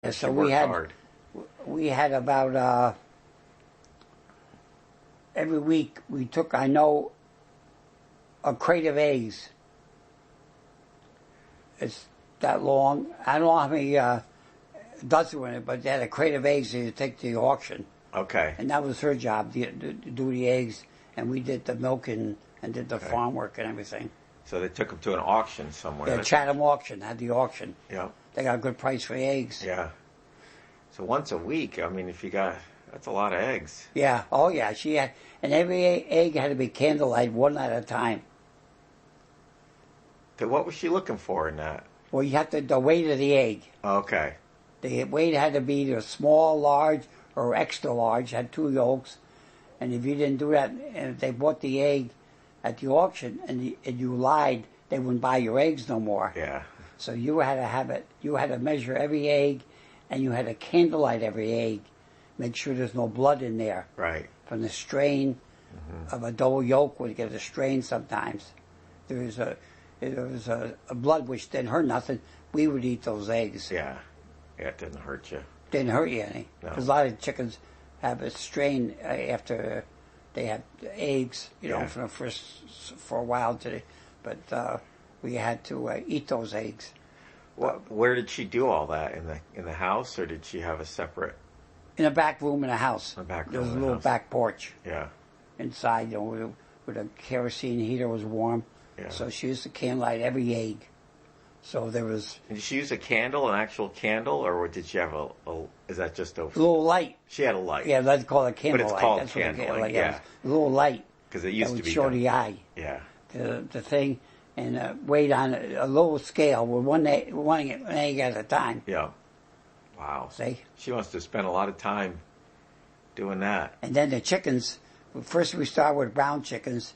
Yeah, She so worked hard. we had about every week we took, I know, a crate of eggs. It's that long. I don't know how many dozen were in it, but they had a crate of eggs that you take to the auction. Okay. And that was her job, to do the eggs. And we did the milk and did the farm work and everything. So they took them to an auction somewhere. Yeah, Chatham auction, had the auction. Yeah. They got a good price for the eggs. Yeah. So once a week, I mean, if you got, that's a lot of eggs. Yeah, oh yeah, she had, and every egg had to be candlelight, one at a time. So what was she looking for in that? Well, you have to, the weight of the egg. Okay. The weight had to be either small, large, or extra large, had two yolks. And if you didn't do that, and if they bought the egg at the auction and you lied, they wouldn't buy your eggs no more. Yeah. So you had to have it, you had to measure every egg, and you had to candlelight every egg. Make sure there's no blood in there. Right. From the strain of a double yolk would get a strain sometimes. There was a blood which didn't hurt nothing. We would eat those eggs. Yeah. Yeah, it didn't hurt you. Didn't hurt you any. No. Because a lot of chickens have a strain after they have eggs, for the for a while today. But we had to eat those eggs. Where did she do all that? In the house, or did she have a separate? In a back room in the house. A back room there was a in the little house. back porch. Yeah. Inside, with a kerosene heater was warm. Yeah. So she used to candlelight every egg. So there was Did she use a candle, an actual candle, or did she have a is that just a? a little light. She had a light. Yeah, let's call it candlelight. But it's called That's what they candlelight, like, yeah. A little light. Because it used that to would be show done. the eye. Yeah. The thing, and weighed on a little scale with one egg at a time. Yeah. Wow. See? She must have spent a lot of time doing that. And then the chickens, first we started with brown chickens,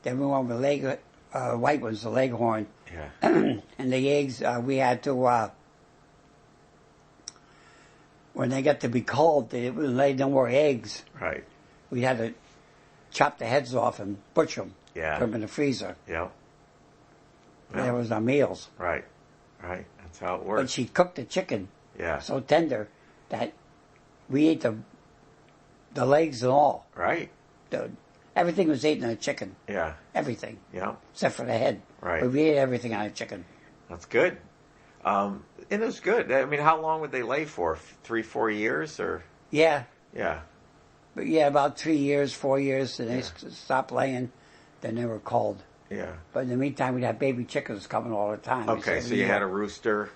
then we went with white ones, the leghorn. Yeah. And the eggs, we had to, when they got to be cold, they wouldn't lay no more eggs. Right. We had to chop the heads off and butcher them. Yeah. Put them in the freezer. Yeah. That was our meals. Right. Right. That's how it But works. she cooked the chicken Yeah. so tender that we ate the legs and all. Right. Everything was eaten on a chicken. Yeah. Everything. Yeah. Except for the head. Right. But we ate everything on a chicken. That's good. And it was good. I mean, how long would they lay for? 3-4 years, or? Yeah. Yeah. But yeah, about 3 years, 4 years, and they Yeah. stopped laying. Then they were cold. Yeah. But in the meantime, we'd have baby chickens coming all the time. Okay, so you had a rooster.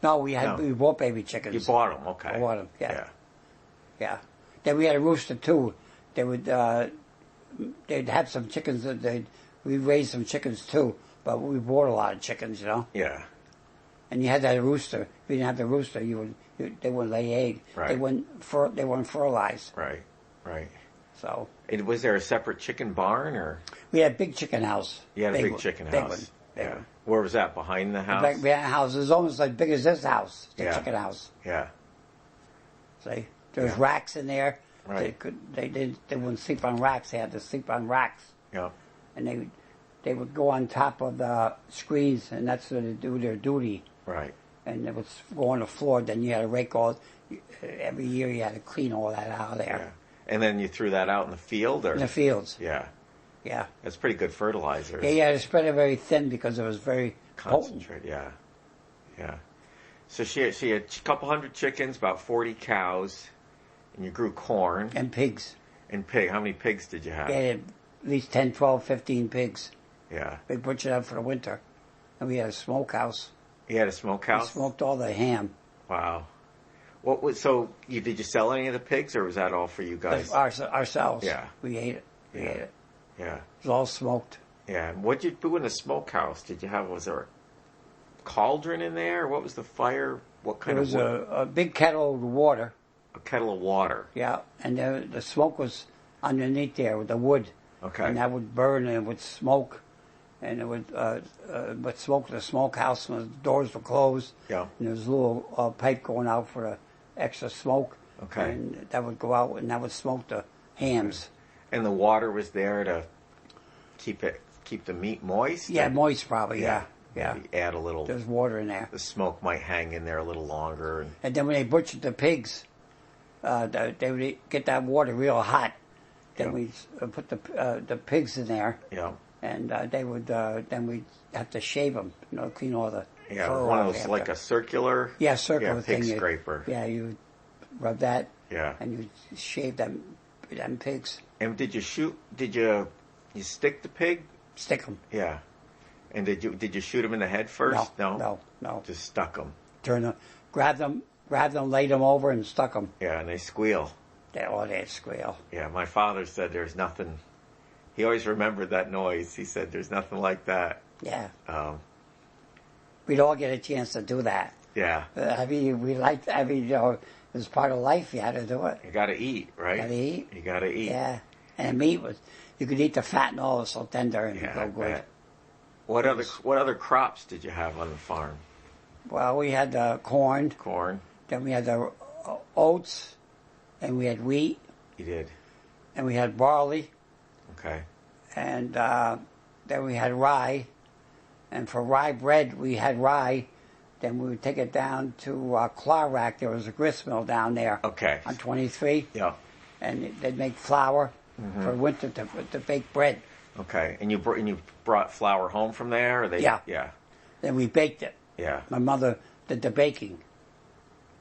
No, No. we bought baby chickens. You bought them. Okay. I bought them. Yeah. Yeah. Yeah. Then we had a rooster too. They would they'd have some chickens that we raised some chickens too, but we bought a lot of chickens, Yeah. And you had that rooster. If you didn't have the rooster, they wouldn't lay egg. Right. They weren't fertilized. Right. Right. So And was there a separate chicken barn, or we had a big chicken house. you had a big one, chicken big house? one, big Yeah. one. Where was that? Behind the house? The back house is almost like big as this house. The Yeah. chicken house. Yeah. See, there's Yeah. racks in there. Right. They wouldn't sleep on racks. They had to sleep on racks. Yeah. And they would go on top of the screens, and that's where they do their duty. Right. And they would go on the floor. Then you had to rake every year you had to clean all that out of there. Yeah. And then you threw that out in the field, or? In the fields. Yeah. Yeah. That's pretty good fertilizer. Yeah, you had to spread it very thin because it was very potent. Concentrate. Yeah. Yeah. So she had a couple hundred chickens, about 40 cows, and you grew corn And pigs. and pig. How many pigs did you have? We had at least 10, 12, 15 pigs. Yeah. We butchered up for the winter. And we had a smokehouse. You had a We smokehouse? smoked all the ham. Wow. Did you sell any of the pigs, or was that all for you guys? Ourselves. Yeah. We ate it. We Yeah. ate it. Yeah. It was all smoked. Yeah. And what'd you do in the smokehouse? Was there a cauldron in there? What was the fire? What kind There was of wood? a big kettle of water. A kettle of water. Yeah. And the smoke was underneath there with the wood. Okay. And that would burn and it would smoke. And it would smoke the smokehouse when the doors were closed. Yeah. And there was a little pipe going out for the extra smoke. Okay. And that would go out and that would smoke the hams. And the water was there to keep the meat moist? Yeah, moist probably, yeah. Yeah. Maybe add a little. There's water in there. The smoke might hang in there a little longer. And then when they butchered the pigs, they would get that water real hot. Then we put the pigs in there. Yeah. And they would then we'd have to shave them, clean all the fur one off of those like after. a circular. Circular pig thing. scraper. You rub that. Yeah. And you shave them pigs. And did you shoot? Did you stick the pig? Stick them. Yeah. And did you shoot him in the head first? No. Just stuck them. Turn them, grab them, laid them over, and stuck them. Yeah, and they squeal. They'd squeal. Yeah, my father said there's nothing. He always remembered that noise. He said there's nothing like that. Yeah. We'd all get a chance to do that. Yeah. It was part of life. You had to do it. You got to eat, right? You got to eat. You got to eat. Yeah. And the meat you could eat the fat and all. It was so tender and Yeah, so good. bet. What other crops did you have on the farm? Well, we had corn. Corn. Then we had the oats. And we had wheat. You did. And we had barley. Okay. And then we had rye. And for rye bread, we had rye. Then we would take it down to Clarack. There was a grist mill down there. Okay. On 23. Yeah. And they'd make flour for winter to bake bread. Okay. And you brought flour home from there? Or Yeah. Yeah. Then we baked it. Yeah. My mother did the baking.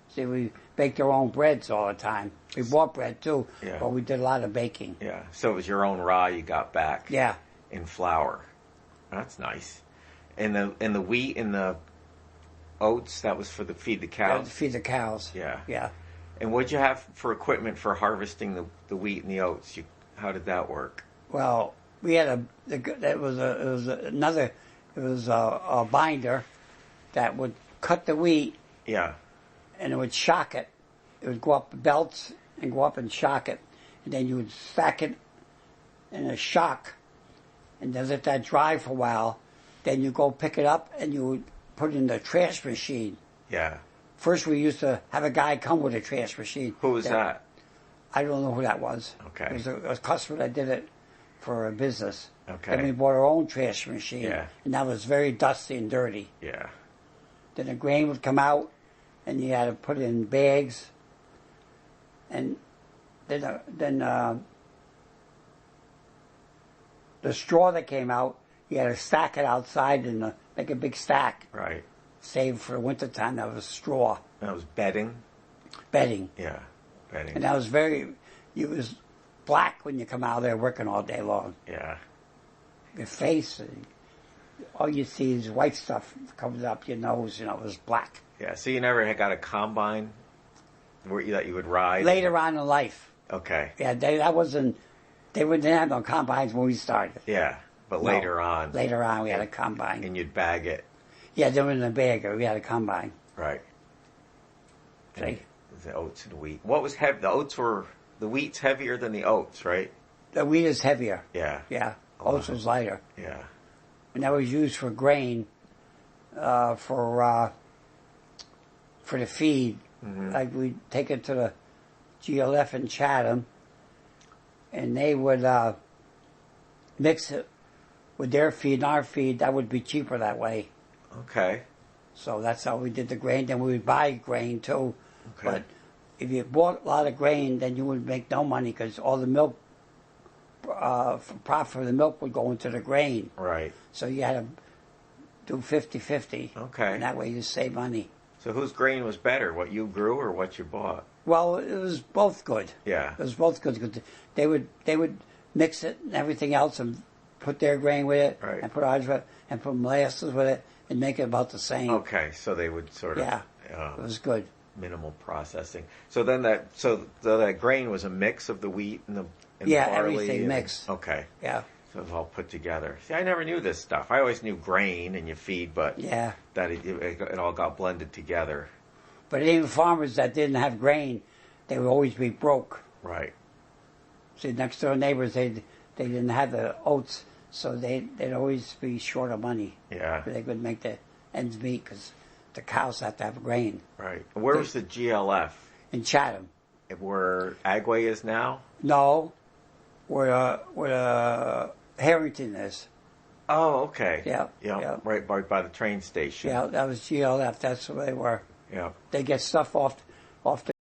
See, we baked our own breads all the time. We bought bread too, but we did a lot of baking. Yeah. So it was your own rye you got back. Yeah. In flour. That's nice. And the wheat and the oats, that was for feed the cows? To feed the cows. Yeah. Yeah. And what'd you have for equipment for harvesting the wheat and the oats? How did that work? Well, we had a binder that would cut the wheat. Yeah. And it would shock it. It would go up the belts and go up and shock it. And then you would stack it in a shock and then let that dry for a while. Then you go pick it up and you would put it in the trash machine. Yeah. First we used to have a guy come with a trash machine. Who was that? I don't know who that was. Okay. It was a customer that did it for a business. Okay. Then we bought our own trash machine. Yeah. And that was very dusty and dirty. Yeah. Then the grain would come out and you had to put it in bags. And then the straw that came out, you had to stack it outside and make a big stack. Right. Save for the wintertime. That was straw. That was bedding? Bedding. Yeah, bedding. And that was you was black when you come out of there working all day long. Yeah. Your face, all you see is white stuff comes up your nose, it was black. Yeah, so you never got a combine that you would ride? Later on in life. Okay. Yeah, they didn't have no combines when we started. Yeah, but later on. Later on we had a combine. And you'd bag it. Yeah, they were in the bag, we had a combine. Right. See? The oats and wheat. What was heavy? The wheat's heavier than the oats, right? The wheat is heavier. Yeah. Yeah. Oats was lighter. Yeah. And that was used for grain, for the feed. Mm-hmm. Like we'd take it to the GLF in Chatham, and they would mix it with their feed and our feed. That would be cheaper that way. Okay. So that's how we did the grain. Then we would buy grain too. Okay. But if you bought a lot of grain, then you would make no money because all the milk, profit for the milk would go into the grain. Right. So you had to do 50-50. Okay. And that way you save money. So whose grain was better, what you grew or what you bought? Well, it was both good. Yeah. It was both good because they would mix it and everything else and put their grain with it Right. and put ours with it and put molasses with it and make it about the same. Okay, so they would sort of it was good. Minimal processing. So then that grain was a mix of the wheat and the barley. Everything mixed. Okay. Yeah. So it was all put together. See, I never knew this stuff. I always knew grain and you feed, but that it all got blended together. But even farmers that didn't have grain, they would always be broke. Right. See, next door neighbors, they didn't have the oats, so they'd always be short of money. Yeah. They couldn't make the ends meet because the cows have to have grain. Right. Where was the GLF? In Chatham. Where Agway is now? No, where Harrington is. Oh, okay. Yeah, Yeah. yeah. Right by the train station. Yeah, that was GLF. That's where they were. Yeah. They get stuff off the